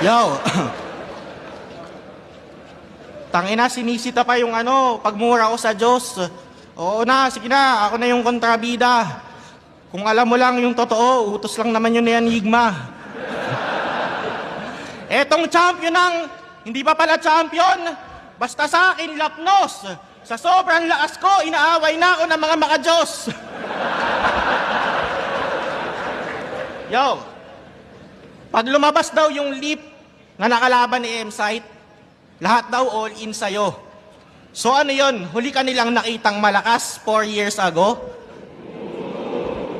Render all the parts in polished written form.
Yo. Tangina, sinisita pa yung pagmura ko sa Diyos. Oo na, sige na, ako na yung kontrabida. Kung alam mo lang yung totoo, utos lang naman yun ni Enigma. Etong champion ng, hindi pa pala champion, basta sa akin, lapnos. Sa sobrang lakas ko, inaaway na ako ng mga makadiyos. Yo, pag lumabas daw yung leap na nakalaban ni M-Site, lahat daw all in sa'yo. So ano yun, huli ka nilang nakitang malakas 4 years ago?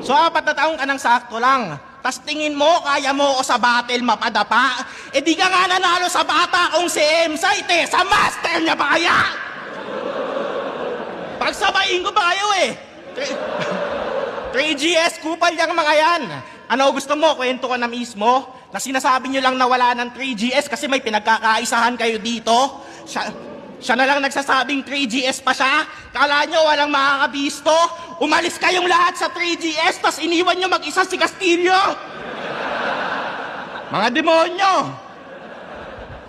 So 4 na taong ka nang sakto lang. Tas tingin mo, kaya mo ako sa battle mapadapa? Eh di ka nga nanalo sa bata kung si M-Site eh, sa master niya ba kaya? Pagsabayin ko ba kayo eh? 3GS, kupal yung mga yan. Ano gusto mo, kwento ka na mismo? Na sinasabi nyo lang na wala ng 3GS kasi may pinagkakaisahan kayo dito? Siya na lang nagsasabing 3GS pa siya? Kala nyo walang makakabisto? Umalis kayong lahat sa 3GS tas iniwan nyo mag-isa si Castillo? Mga demonyo!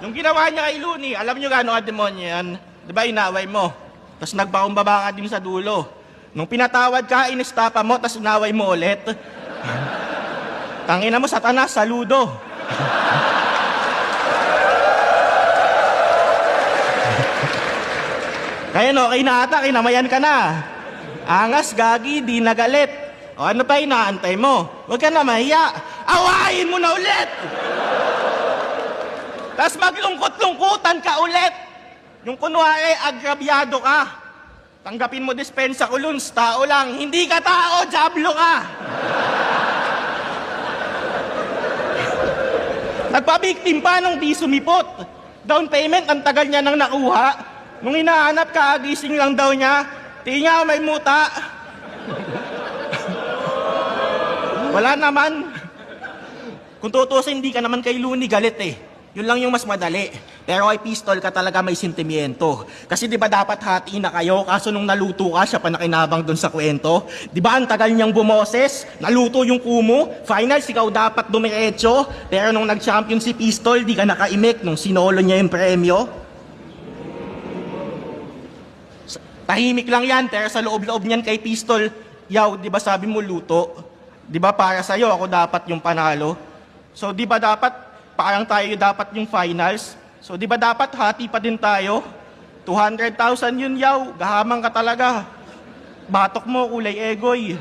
Yung ginawa niya kay Looney, alam nyo gano'ng demonyo yan? Diba inaway mo? Tas nagbakumbaba ka din sa dulo. Nung pinatawad ka, inistapa mo, tas inaway mo ulit. Tangina mo, Satanas, saludo. Kaya okay na ata, kinamayan ka na. Angas, gagi, di nagalit. O ano pa inaantay mo? Huwag ka na mahiya. Awayin mo na ulit! Tapos maglungkot-lungkutan ka ulit. Yung kunwari, agrabyado ka. Tanggapin mo dispensa ko, Luns, tao lang. Hindi ka tao, jablo ka. Nagpa-victim pa nung di sumipot. Down payment, ang tagal niya nang nakuha. Nung hinahanap ka, gising lang daw niya. Tinga, may muta. Wala naman. Kung tutusin, hindi ka naman kay Looney galit eh. Yun lang yung mas madali. Pero kay Pistol ka talaga may sentimiento. Kasi di ba dapat hati na kayo, kaso nung naluto ka, siya pa nakinabang dun sa kwento. Di ba ang tagal niyang bumoses, naluto yung kumo, finals ikaw dapat dumiretso, pero nung nag-champion si Pistol, di ka nakaimik nung sinolo niya yung premyo. Tahimik lang yan, pero sa loob-loob niyan kay Pistol, yaw, di ba sabi mo luto? Di ba para sa'yo, ako dapat yung panalo? So di ba dapat parang tayo dapat yung finals? So di ba dapat hati pa din tayo? 200,000 yun, yaw. Gahamang ka talaga. Batok mo, kulay egoy.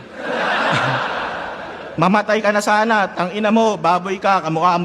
Mamatay ka na sana. Tangina mo, baboy ka, kamukha mo